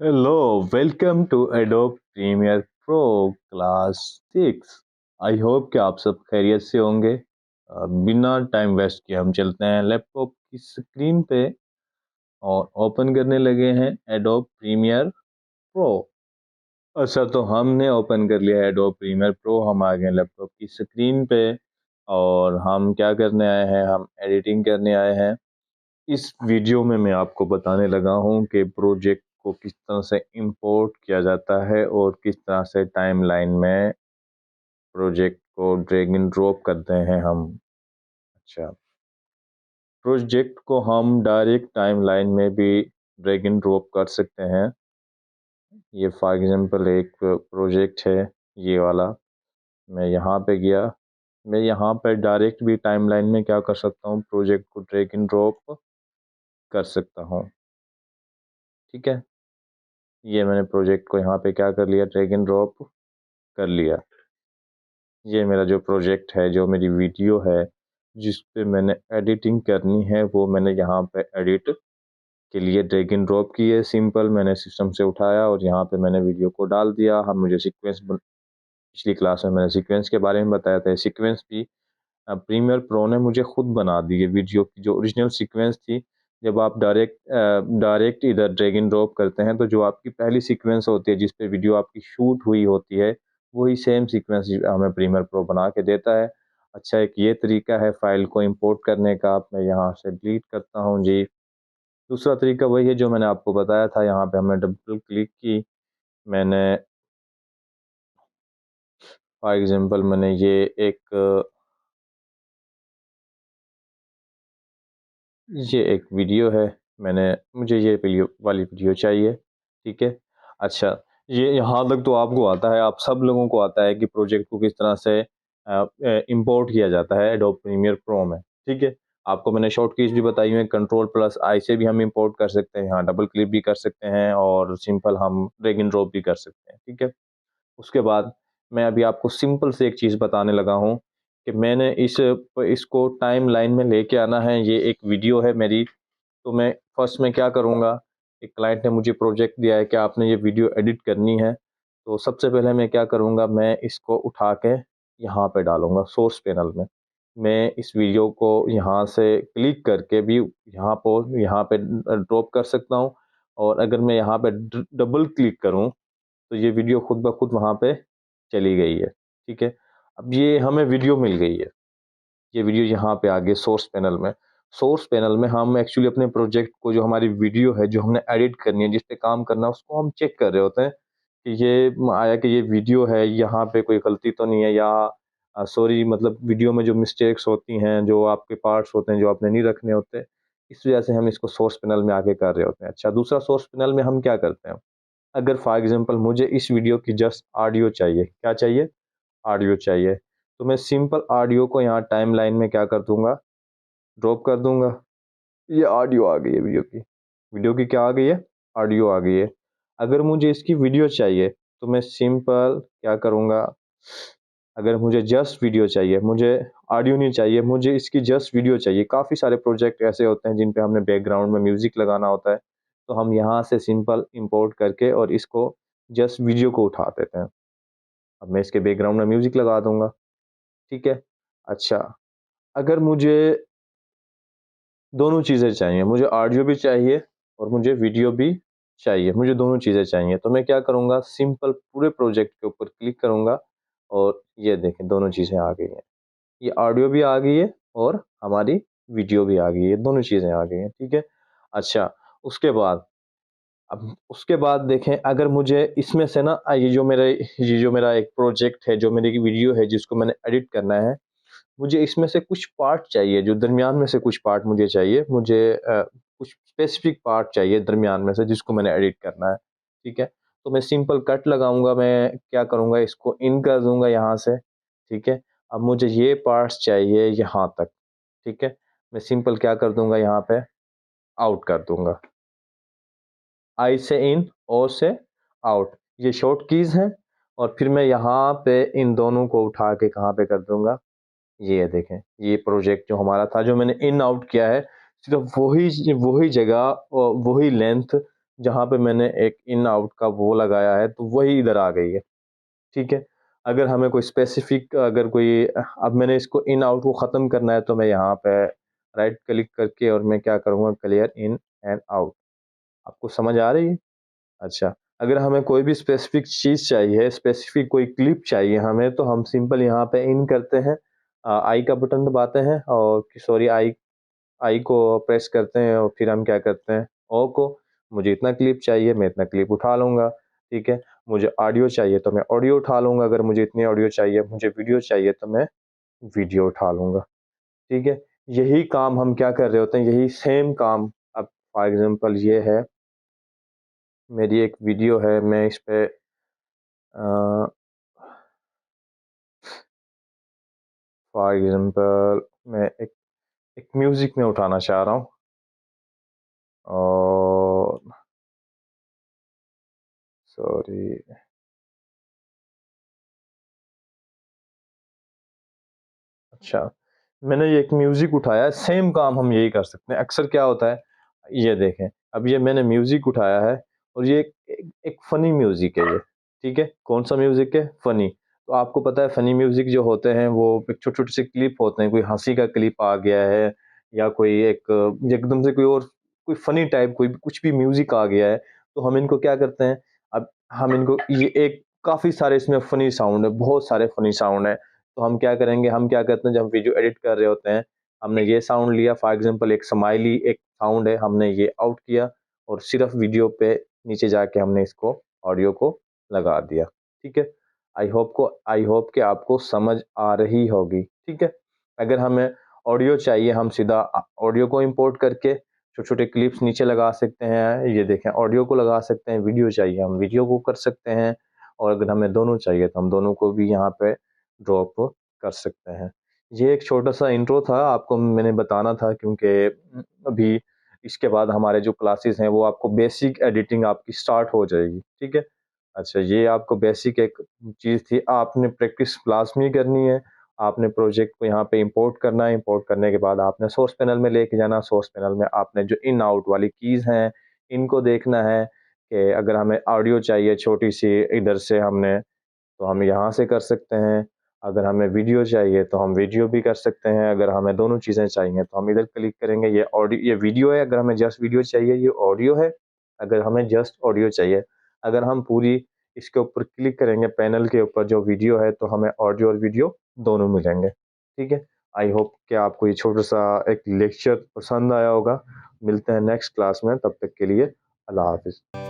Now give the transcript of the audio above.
Hello, welcome to Adobe Premiere Pro class 6। I hope कि आप सब खैरियत से होंगे। बिना टाइम वेस्ट किए हम चलते हैं लैपटॉप की स्क्रीन पे और ओपन करने लगे हैं एडोब प्रीमियर प्रो। अच्छा, तो हमने ओपन कर लिया है एडोब प्रीमियर प्रो। हम आ गए लैपटॉप की स्क्रीन पे और हम क्या करने आए हैं, हम एडिटिंग करने आए हैं। इस वीडियो में मैं आपको बताने लगा हूँ कि प्रोजेक्ट को किस तरह से इंपोर्ट किया जाता है और किस तरह से टाइमलाइन में प्रोजेक्ट को ड्रैग एंड ड्रॉप करते हैं हम। अच्छा, प्रोजेक्ट को हम डायरेक्ट टाइमलाइन में भी ड्रैग एंड ड्रॉप कर सकते हैं। ये फॉर एग्जांपल एक प्रोजेक्ट है, ये वाला। मैं यहाँ पे गया, मैं यहाँ पे डायरेक्ट भी टाइमलाइन में क्या कर सकता हूँ, प्रोजेक्ट को ड्रैग एंड ड्रॉप कर सकता हूँ। ठीक है, ये मैंने प्रोजेक्ट को यहाँ पे क्या कर लिया, ड्रैग एंड ड्रॉप कर लिया। ये मेरा जो प्रोजेक्ट है, जो मेरी वीडियो है जिस पे मैंने एडिटिंग करनी है, वो मैंने यहाँ पे एडिट के लिए ड्रैग एंड ड्रॉप की है। सिंपल मैंने सिस्टम से उठाया और यहाँ पे मैंने वीडियो को डाल दिया। हम मुझे सीक्वेंस, पिछली क्लास में मैंने सीक्वेंस के बारे में बताया था। सीक्वेंस भी प्रीमियर प्रो ने मुझे खुद बना दी है। वीडियो की जो ओरिजिनल सीक्वेंस थी, जब आप डायरेक्ट इधर ड्रैग एंड ड्रॉप करते हैं तो जो आपकी पहली सीक्वेंस होती है जिस पे वीडियो आपकी शूट हुई होती है, वही सेम सीक्वेंस हमें प्रीमियर प्रो बना के देता है। अच्छा, एक ये तरीका है फाइल को इंपोर्ट करने का। मैं यहाँ से डिलीट करता हूँ जी। दूसरा तरीका वही है जो मैंने आपको बताया था। यहाँ पे हमने डबल क्लिक की, मैंने फॉर एग्जांपल मैंने ये एक वीडियो है। मुझे ये वीडियो वाली वीडियो चाहिए। ठीक है। अच्छा, ये यहाँ तक तो आपको आता है, आप सब लोगों को आता है कि प्रोजेक्ट को किस तरह से इंपोर्ट किया जाता है एडोब प्रीमियर प्रो में। ठीक है, आपको मैंने शॉर्ट कीज भी बताई हुई हैं। कंट्रोल प्लस आई से भी हम इंपोर्ट कर सकते हैं, यहाँ डबल क्लिक भी कर सकते हैं और सिंपल हम ड्रैग एंड ड्रॉप भी कर सकते हैं। ठीक है। उसके बाद मैं अभी आपको सिंपल से एक चीज़ बताने लगा हूँ कि मैंने इसको टाइमलाइन में लेके आना है। ये एक वीडियो है मेरी, तो मैं फर्स्ट में क्या करूँगा, एक क्लाइंट ने मुझे प्रोजेक्ट दिया है कि आपने ये वीडियो एडिट करनी है। तो सबसे पहले मैं क्या करूँगा, मैं इसको उठा के यहाँ पे डालूँगा सोर्स पैनल में। मैं इस वीडियो को यहाँ से क्लिक करके भी यहाँ पे ड्रॉप कर सकता हूँ, और अगर मैं यहाँ पे डबल क्लिक करूँ तो ये वीडियो खुद ब खुद वहाँ पे चली गई है। ठीक है। अब ये हमें वीडियो मिल गई है। ये वीडियो यहाँ पे आ गई सोर्स पैनल में। सोर्स पैनल में हम एक्चुअली अपने प्रोजेक्ट को, जो हमारी वीडियो है जो हमने एडिट करनी है, जिस पे काम करना है, उसको हम चेक कर रहे होते हैं कि ये वीडियो है, यहाँ पे कोई गलती तो नहीं है, या सॉरी मतलब वीडियो में जो मिस्टेक्स होती हैं, जो आपके पार्ट्स होते हैं जो आपने नहीं रखने होते, इस वजह से हम इसको सोर्स पैनल में आके कर रहे होते हैं। अच्छा, दूसरा सोर्स पैनल में हम क्या करते हैं, अगर फॉर एग्जांपल मुझे इस वीडियो की जस्ट ऑडियो चाहिए, क्या चाहिए, ऑडियो चाहिए, तो मैं सिंपल ऑडियो को यहाँ टाइमलाइन में क्या कर दूंगा, ड्रॉप कर दूंगा। ये ऑडियो आ गई है वीडियो की। वीडियो की क्या आ गई है, ऑडियो आ गई है। अगर मुझे इसकी वीडियो चाहिए तो मैं सिंपल क्या करूँगा, अगर मुझे जस्ट वीडियो चाहिए, मुझे ऑडियो नहीं चाहिए, मुझे इसकी जस्ट वीडियो चाहिए। काफ़ी सारे प्रोजेक्ट ऐसे होते हैं जिन पे हमने बैकग्राउंड में म्यूज़िक लगाना होता है, तो हम यहाँ से सिंपल इंपोर्ट करके और इसको जस्ट वीडियो को उठा देते हैं। अब मैं इसके बैकग्राउंड में म्यूज़िक लगा दूँगा। ठीक है। अच्छा, अगर मुझे दोनों चीज़ें चाहिए, मुझे ऑडियो भी चाहिए और मुझे वीडियो भी चाहिए, मुझे दोनों चीज़ें चाहिए, तो मैं क्या करूँगा, सिंपल पूरे प्रोजेक्ट के ऊपर क्लिक करूँगा और ये देखें दोनों चीज़ें आ गई हैं। ये ऑडियो भी आ गई है और हमारी वीडियो भी आ गई है, दोनों चीज़ें आ गई हैं। ठीक है। अच्छा, उसके बाद अब उसके बाद देखें, अगर मुझे इसमें से ना ये जो मेरा एक प्रोजेक्ट है, जो मेरी वीडियो है जिसको मैंने एडिट करना है, मुझे इसमें से कुछ पार्ट चाहिए, जो दरमियान में से कुछ पार्ट मुझे चाहिए। मुझे कुछ स्पेसिफिक पार्ट चाहिए दरमियान में से जिसको मैंने एडिट करना है। ठीक है। तो मैं सिंपल कट लगाऊंगा, मैं क्या करूँगा, इसको इन कर दूंगा यहाँ से। ठीक है। अब मुझे ये पार्ट्स चाहिए यहाँ तक। ठीक है। मैं सिंपल क्या कर दूंगा, यहाँ पे आउट कर दूंगा। आई से इन, ओ से आउट, ये शॉर्ट कीज़ हैं। और फिर मैं यहाँ पे इन दोनों को उठा के कहाँ पे कर दूंगा, ये देखें, ये प्रोजेक्ट जो हमारा था, जो मैंने इन आउट किया है, सिर्फ वही वही जगह और वही लेंथ जहाँ पे मैंने एक इन आउट का वो लगाया है तो वही इधर आ गई है, ठीक है। अगर हमें कोई स्पेसिफिक अगर कोई अब मैंने इसको इन आउट को ख़त्म करना है तो मैं यहाँ पे राइट क्लिक करके और मैं क्या करूँगा, क्लियर इन एंड आउट। आपको समझ आ रही है? अच्छा, अगर हमें कोई भी स्पेसिफिक चीज़ चाहिए, स्पेसिफिक कोई क्लिप चाहिए हमें, तो हम सिंपल यहाँ पे इन करते हैं, आई का बटन दबाते हैं और सॉरी आई आई को प्रेस करते हैं और फिर हम क्या करते हैं, ओ को, मुझे इतना क्लिप चाहिए, मैं इतना क्लिप उठा लूँगा, ठीक है। मुझे ऑडियो चाहिए तो मैं ऑडियो उठा लूँगा, अगर मुझे इतनी ऑडियो चाहिए, मुझे वीडियो चाहिए तो मैं वीडियो उठा लूँगा, ठीक है। यही काम हम क्या कर रहे होते हैं, यही सेम काम अब फॉर एग्ज़ाम्पल ये है, मेरी एक वीडियो है, मैं इस पे अ, फॉर एग्ज़ाम्पल मैं एक म्यूज़िक में उठाना चाह रहा हूँ और सॉरी अच्छा, मैंने ये एक म्यूज़िक उठाया है, सेम काम हम यही कर सकते हैं। अक्सर क्या होता है, ये देखें, अब ये मैंने म्यूज़िक उठाया है और ये एक फ़नी म्यूज़िक है ये, ठीक है? कौन-सा म्यूज़िक है? फ़नी। तो आपको पता है फ़नी म्यूज़िक जो होते हैं वो एक छोटे-छोटे से क्लिप होते हैं, कोई हँसी का क्लिप आ गया है या कोई एक एकदम से कोई और कोई फ़नी टाइप कोई कुछ भी म्यूज़िक आ गया है, तो हम इनको क्या करते हैं, अब हम इनको ये एक काफ़ी सारे इसमें फ़नी साउंड है, बहुत सारे फ़नी साउंड हैं। तो हम क्या करेंगे, हम क्या करते हैं जब हम वीडियो एडिट कर रहे होते हैं, हमने ये साउंड लिया फॉर एग्ज़ाम्पल एक स्माइली एक साउंड है, हमने ये आउट किया और सिर्फ़ वीडियो पे नीचे जाके हमने इसको ऑडियो को लगा दिया, ठीक है? आई होप कि आपको समझ आ रही होगी, ठीक है? अगर हमें ऑडियो चाहिए हम सीधा ऑडियो को इम्पोर्ट करके छोटे-छोटे क्लिप्स नीचे लगा सकते हैं, ये देखें ऑडियो को लगा सकते हैं, वीडियो चाहिए हम वीडियो को कर सकते हैं और अगर हमें दोनों चाहिए तो हम दोनों को भी यहाँ पे ड्रॉप कर सकते हैं। ये एक छोटा-सा इंट्रो था, आपको मैंने बताना था क्योंकि अभी इसके बाद हमारे जो क्लासेस हैं वो आपको बेसिक एडिटिंग आपकी स्टार्ट हो जाएगी, ठीक है? अच्छा ये आपको बेसिक एक चीज़ थी, आपने प्रैक्टिस क्लास में ही करनी है, आपने प्रोजेक्ट को यहाँ पे इम्पोर्ट करना है, इम्पोर्ट करने के बाद आपने सोर्स पैनल में लेके जाना, सोर्स पैनल में आपने जो इन आउट वाली कीज़ हैं, इनको देखना है कि अगर हमें ऑडियो चाहिए छोटी-सी इधर से हमने तो हम यहाँ से कर सकते हैं। अगर हमें वीडियो चाहिए तो हम वीडियो भी कर सकते हैं, अगर हमें दोनों चीज़ें चाहिए तो हम इधर क्लिक करेंगे, ये वीडियो है, अगर हमें जस्ट वीडियो चाहिए ये ऑडियो है, अगर हमें जस्ट ऑडियो चाहिए। अगर हम पूरी इसके ऊपर क्लिक करेंगे पैनल के ऊपर जो वीडियो है तो हमें ऑडियो और वीडियो दोनों मिलेंगे, ठीक है? आई होप कि आपको ये छोटा-सा एक लेक्चर पसंद आया होगा। मिलते हैं नेक्स्ट क्लास में, तब तक के लिए अल्लाह हाफ़िज़।